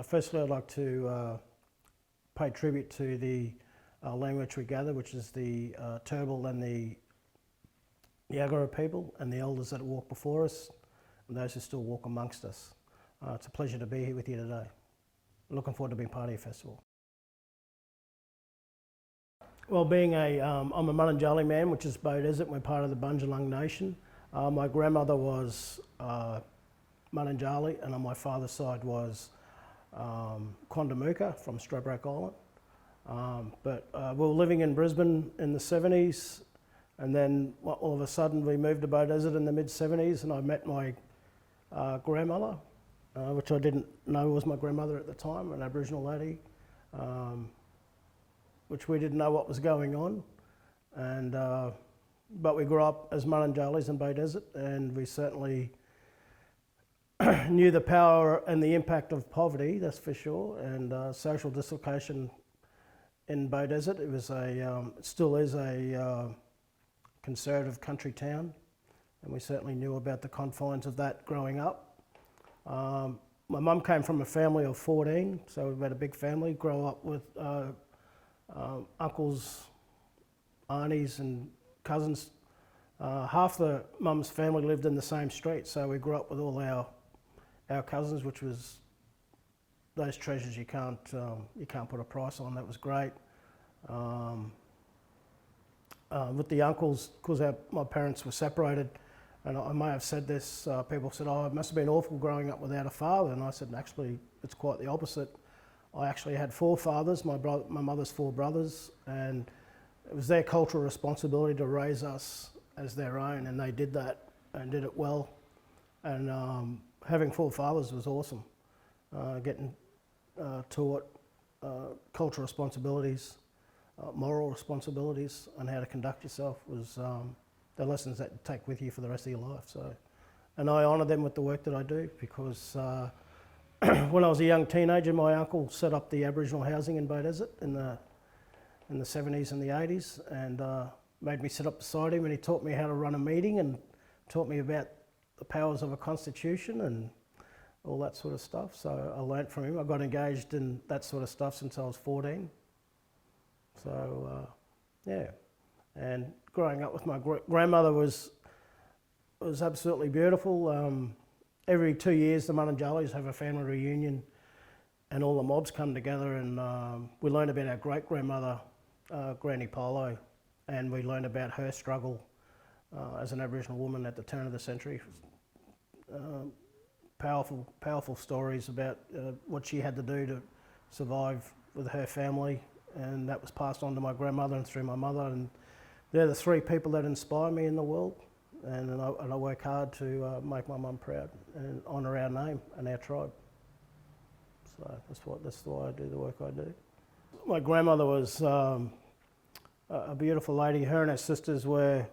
Firstly, I'd like to pay tribute to the land which we gather, which is the Turrbal and the Yagara people and the elders that walk before us and those who still walk amongst us. It's a pleasure to be here with you today. Looking forward to being part of your festival. Well, I'm a Mununjali man, which is Beaudesert. We're part of the Bunjalung Nation. My grandmother was Mununjali, and on my father's side was Quandamuka from Stradbroke Island. But we were living in Brisbane in the 70s, and then all of a sudden we moved to Beaudesert in the mid-70s, and I met my grandmother, which I didn't know was my grandmother at the time, an Aboriginal lady, which we didn't know what was going on. And but we grew up as Mununjalis in Beaudesert, and we certainly knew the power and the impact of poverty, that's for sure, and social dislocation in Beaudesert. It was it still is a conservative country town, and we certainly knew about the confines of that growing up. My mum came from a family of 14, so we've had a big family, grow up with uncles, aunties and cousins. Half the mum's family lived in the same street, so we grew up with all our cousins, which was those treasures you can't put a price on. That was great. With the uncles, because my parents were separated, and I may have said this, people said, oh, it must have been awful growing up without a father, and I said, actually, it's quite the opposite. I actually had 4 fathers, my mother's 4 brothers, and it was their cultural responsibility to raise us as their own, and they did that and did it well. And having 4 fathers was awesome. Getting taught cultural responsibilities, moral responsibilities, and how to conduct yourself was the lessons that you take with you for the rest of your life. So, and I honour them with the work that I do, because when I was a young teenager, my uncle set up the Aboriginal housing in Beaudesert in the 70s and the 80s, and made me sit up beside him, and he taught me how to run a meeting and taught me about the powers of a constitution and all that sort of stuff. So I learnt from him. I got engaged in that sort of stuff since I was 14. So yeah, and growing up with my grandmother was absolutely beautiful. Every 2 years, the Mununjalis have a family reunion, and all the mobs come together, and we learn about our great-grandmother, Granny Polo, and we learn about her struggle as an Aboriginal woman at the turn of the century. Powerful stories about what she had to do to survive with her family, and that was passed on to my grandmother and through my mother, and they're the 3 people that inspire me in the world. And I work hard to make my mum proud and honour our name and our tribe. So that's why I do the work I do. My grandmother was a beautiful lady. Her and her sisters were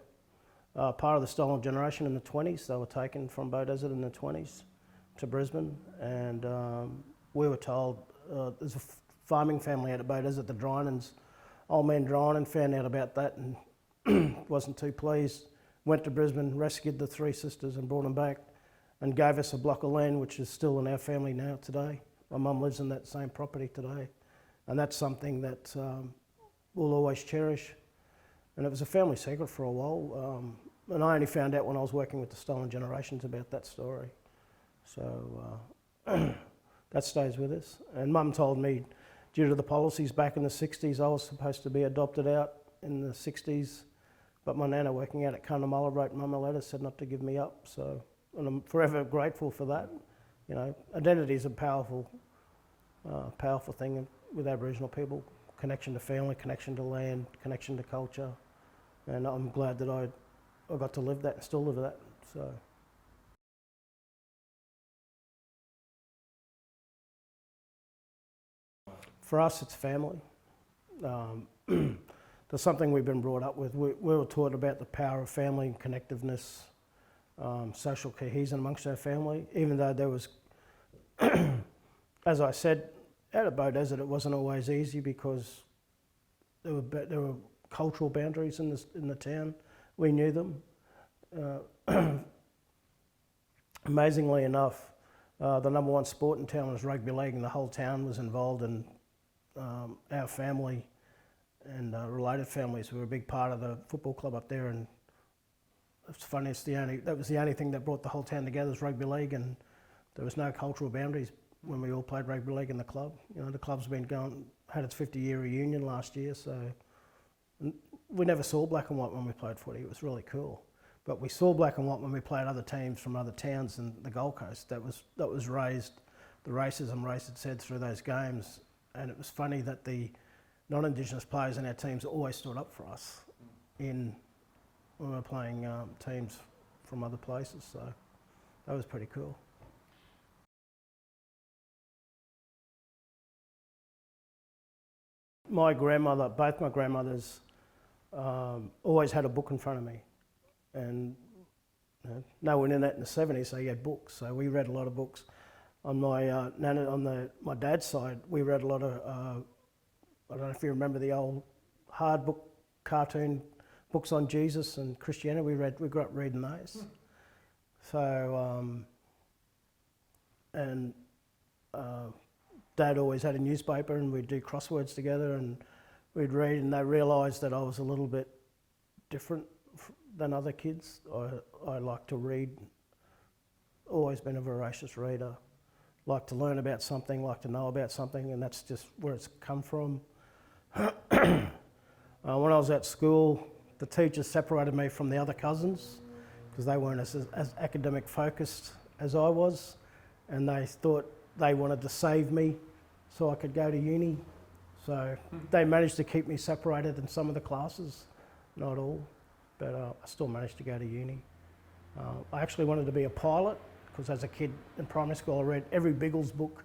part of the stolen generation in the 20s. They were taken from Beaudesert in the 20s to Brisbane, and we were told there's a farming family out at Beaudesert, the Drynans. Old man Drynan found out about that and wasn't too pleased. Went to Brisbane, rescued the 3 sisters and brought them back, and gave us a block of land which is still in our family now today. My mum lives in that same property today, and that's something that we'll always cherish. And it was a family secret for a while, and I only found out when I was working with the Stolen Generations about that story. So that stays with us. And Mum told me, due to the policies back in the 60s, I was supposed to be adopted out in the 60s. But my nana, working out at Cunnamulla, wrote Mum a letter, said not to give me up. So, and I'm forever grateful for that. You know, identity is a powerful thing with Aboriginal people. Connection to family, connection to land, connection to culture, and I'm glad that I got to live that and still live that. So. For us, it's family. There's something we've been brought up with. We were taught about the power of family and connectiveness, social cohesion amongst our family, even though there was, as I said, out at Beaudesert it wasn't always easy because there were cultural boundaries in the town. We knew them. Amazingly enough, The number one sport in town was rugby league, and the whole town was involved, and our family and related families were a big part of the football club up there. And it's funny, that was the only thing that brought the whole town together, was rugby league, and there was no cultural boundaries when we all played rugby league in the club. You know, the club's had its 50-year reunion last year, so we never saw black and white when we played footy. It was really cool. But we saw black and white when we played other teams from other towns in the Gold Coast. That was raised, the racism raised its head through those games. And it was funny that the non-Indigenous players in our teams always stood up for us when we were playing teams from other places. So that was pretty cool. Both my grandmothers always had a book in front of me. And no internet in the 70s, so you had books. So we read a lot of books. On my my dad's side, we read a lot of, I don't know if you remember the old hard book cartoon books on Jesus and Christianity. We grew up reading those. So, Dad always had a newspaper, and we'd do crosswords together, and we'd read, and they realised that I was a little bit different than other kids. I like to read, always been a voracious reader, like to learn about something, like to know about something, and that's just where it's come from. When I was at school, the teachers separated me from the other cousins because they weren't as academic focused as I was, and they thought they wanted to save me so I could go to uni. So they managed to keep me separated in some of the classes, not all, but I still managed to go to uni. I actually wanted to be a pilot because as a kid in primary school I read every Biggles book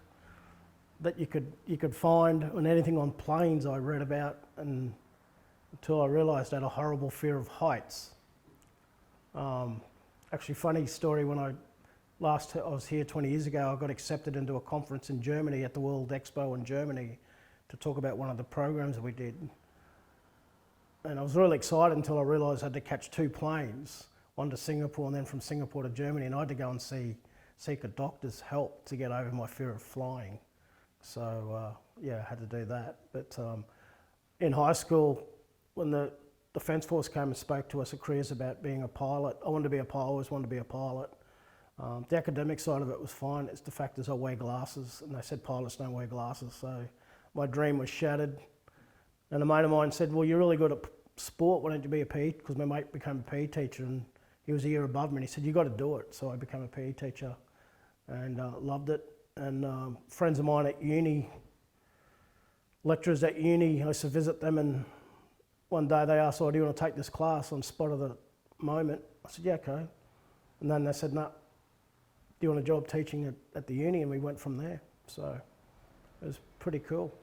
that you could find, and anything on planes I read about, and until I realised I had a horrible fear of heights. Actually, funny story, when I was here 20 years ago, I got accepted into a conference in Germany at the World Expo in Germany to talk about one of the programs that we did. And I was really excited until I realised I had to catch 2 planes, one to Singapore and then from Singapore to Germany, and I had to go and seek a doctor's help to get over my fear of flying. So yeah, I had to do that. But in high school, when the Defence Force came and spoke to us at careers about being a pilot, I wanted to be a pilot, always wanted to be a pilot. The academic side of it was fine. It's the fact is I wear glasses, and they said pilots don't wear glasses, so my dream was shattered. And a mate of mine said, well, you're really good at sport, why don't you be a PE? Because my mate became a PE teacher, and he was a year above me, and he said, you've got to do it. So I became a PE teacher and loved it. And friends of mine at uni, lecturers at uni, I used to visit them, and one day they asked, oh, do you want to take this class on spot of the moment? I said, yeah, okay. And then they said, no, do you want a job teaching at the uni? And we went from there. So it was pretty cool.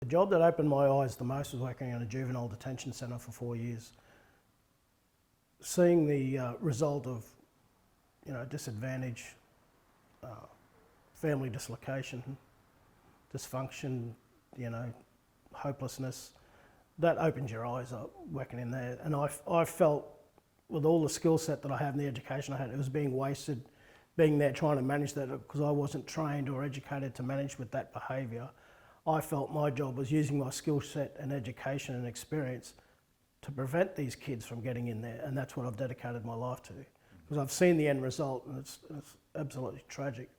The job that opened my eyes the most was working in a juvenile detention centre for 4 years. Seeing the result of, disadvantage, family dislocation, dysfunction, hopelessness, that opens your eyes up working in there. And I felt, with all the skill set that I have and the education I had, it was being wasted being there trying to manage that, because I wasn't trained or educated to manage with that behaviour. I felt my job was using my skill set and education and experience to prevent these kids from getting in there, and that's what I've dedicated my life to. Because I've seen the end result, and it's absolutely tragic.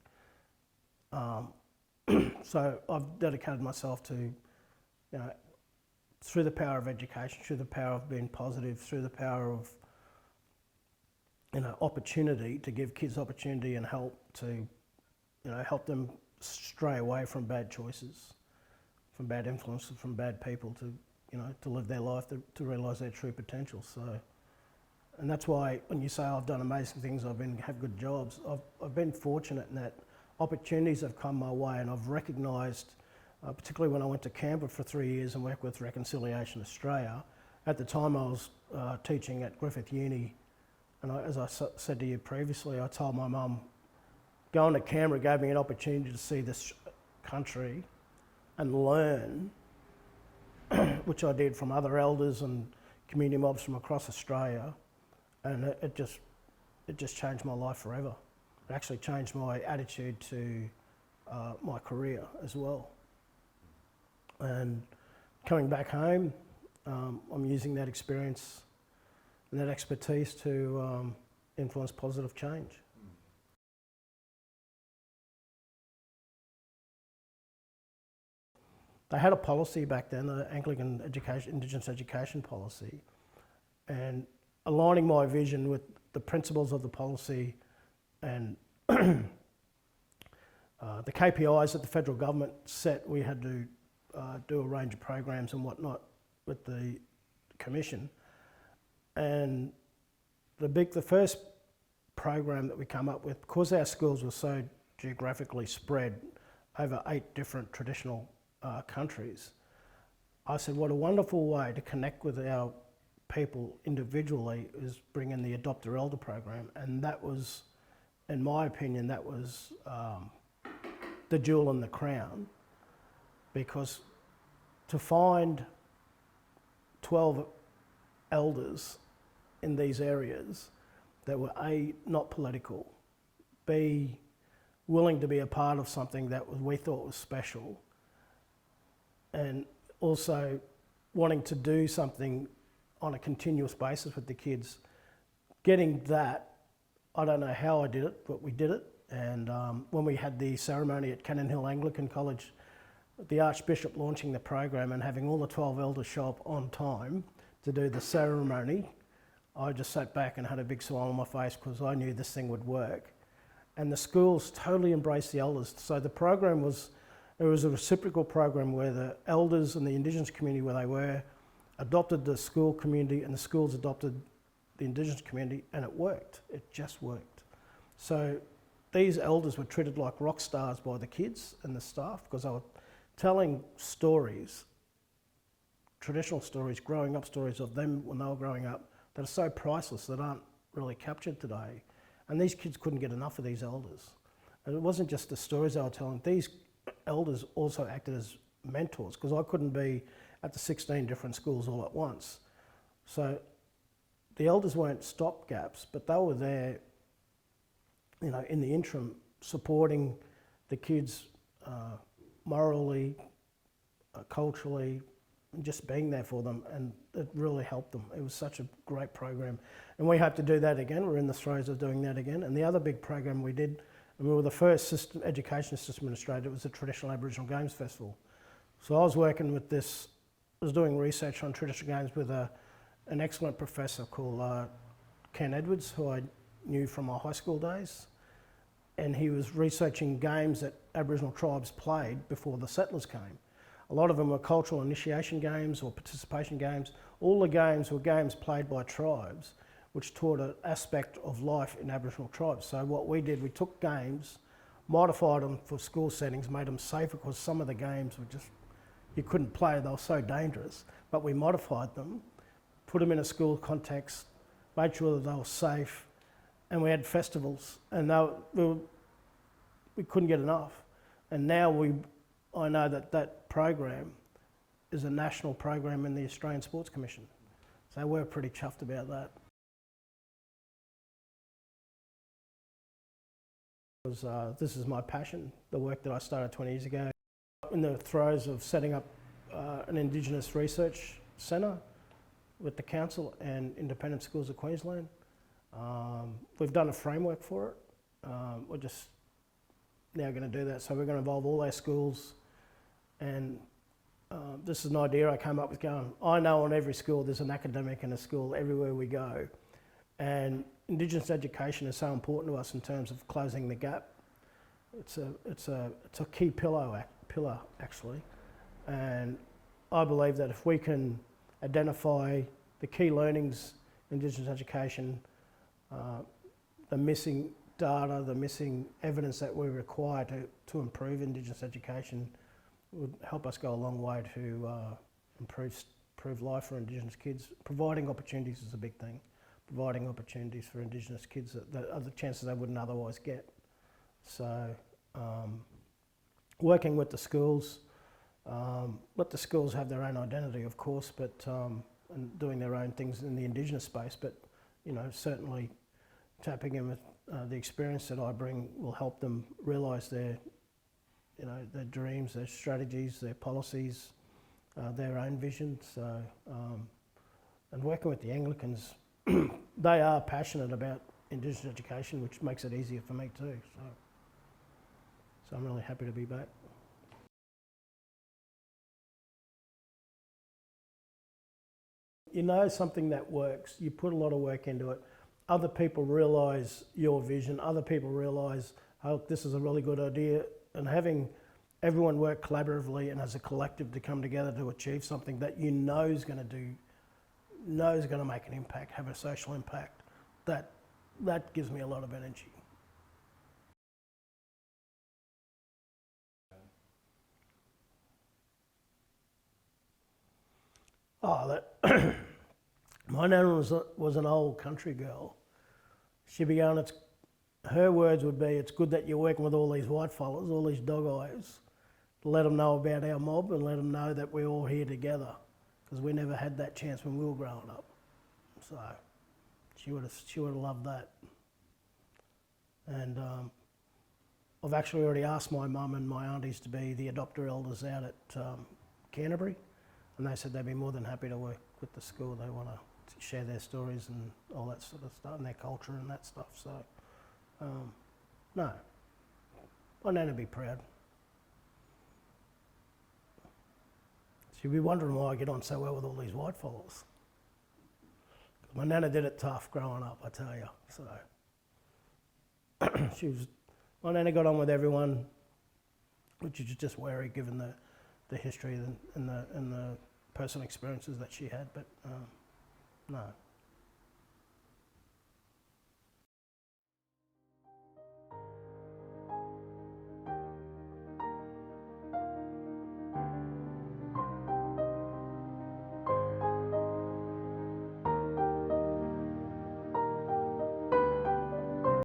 So I've dedicated myself to, through the power of education, through the power of being positive, through the power of opportunity, to give kids opportunity and help to, help them stray away from bad choices, from bad influences, from bad people, to, to live their life, to realise their true potential. So, and that's why when you say I've done amazing things, have good jobs, I've been fortunate in that opportunities have come my way, and I've recognised, particularly when I went to Canberra for 3 years and worked with Reconciliation Australia. At the time I was teaching at Griffith Uni, and as I said to you previously, I told my mum, going to Canberra gave me an opportunity to see this country and learn, which I did from other elders and community mobs from across Australia, and it it just changed my life forever. It actually changed my attitude to my career as well. And coming back home, I'm using that experience and that expertise to influence positive change. They had a policy back then, the Anglican Indigenous education policy, and aligning my vision with the principles of the policy and the KPIs that the federal government set. We had to do a range of programs and whatnot with the commission. And the first program that we come up with, because our schools were so geographically spread over 8 different traditional countries, I said, what a wonderful way to connect with our people individually is bring in the Adopter Elder program. And that was, in my opinion, that was the jewel in the crown, because to find 12 elders in these areas that were A, not political, B, willing to be a part of something that we thought was special, and also wanting to do something on a continuous basis with the kids. Getting that, I don't know how I did it, but we did it. And when we had the ceremony at Cannon Hill Anglican College, the Archbishop launching the program and having all the 12 elders show up on time to do the ceremony, I just sat back and had a big smile on my face because I knew this thing would work. And the schools totally embraced the elders. So the program was, it was a reciprocal program where the elders and the Indigenous community where they were adopted the school community and the schools adopted the Indigenous community, and it worked. It just worked. So these elders were treated like rock stars by the kids and the staff because they were telling stories, traditional stories, growing up stories of them when they were growing up that are so priceless that aren't really captured today. And these kids couldn't get enough of these elders. And it wasn't just the stories they were telling. These elders also acted as mentors because I couldn't be at the 16 different schools all at once. So the elders weren't stopgaps, but they were there, you know, in the interim, supporting the kids morally, culturally, and just being there for them, and it really helped them. It was such a great program. And we hope to do that again. We're in the throes of doing that again. And the other big program we did, and we were the first education system in Australia, it was the Traditional Aboriginal Games Festival. So I was working with this, I was doing research on traditional games with an excellent professor called Ken Edwards, who I knew from my high school days. And he was researching games that Aboriginal tribes played before the settlers came. A lot of them were cultural initiation games or participation games. All the games were games played by tribes, which taught an aspect of life in Aboriginal tribes. So what we did, we took games, modified them for school settings, made them safer because some of the games were just, you couldn't play, they were so dangerous. But we modified them, put them in a school context, made sure that they were safe, and we had festivals, and we couldn't get enough. And now I know that program is a national program in the Australian Sports Commission. So we're pretty chuffed about that. This is my passion, the work that I started 20 years ago. In the throes of setting up an Indigenous research centre with the Council and Independent Schools of Queensland. We've done a framework for it. We're just now going to do that. So we're going to involve all our schools, and this is an idea I came up with going, I know on every school there's an academic in a school everywhere we go, and Indigenous education is so important to us in terms of closing the gap. It's a key pillar actually, and I believe that if we can identify the key learnings in Indigenous education, the missing data, the missing evidence that we require to improve Indigenous education would help us go a long way to improve life for Indigenous kids. Providing opportunities is a big thing. Providing opportunities for Indigenous kids that other chances they wouldn't otherwise get. So working with the schools, let the schools have their own identity, of course, but and doing their own things in the Indigenous space, but you know, certainly tapping in with the experience that I bring will help them realise their dreams, their strategies, their policies, their own vision. So, and working with the Anglicans, they are passionate about Indigenous education, which makes it easier for me too. So I'm really happy to be back. You know something that works, you put a lot of work into it, other people realise your vision, other people realise, oh, this is a really good idea, and having everyone work collaboratively and as a collective to come together to achieve something that you know is going to make an impact, have a social impact, that gives me a lot of energy. Oh, my nana was an old country girl. She'd be going, her words would be, it's good that you're working with all these white fellas, all these dog eyes, to let them know about our mob and let them know that we're all here together, because we never had that chance when we were growing up. So she would have loved that. And I've actually already asked my mum and my aunties to be the adopter elders out at Canterbury, and they said they'd be more than happy to work with the school. They want to share their stories and all that sort of stuff, and their culture and that stuff. So, no, my nana would be proud. She'd be wondering why I get on so well with all these white fellas. My nana did it tough growing up, I tell you. So, my nana got on with everyone, which is just wary given the history and the personal experiences that she had. But no.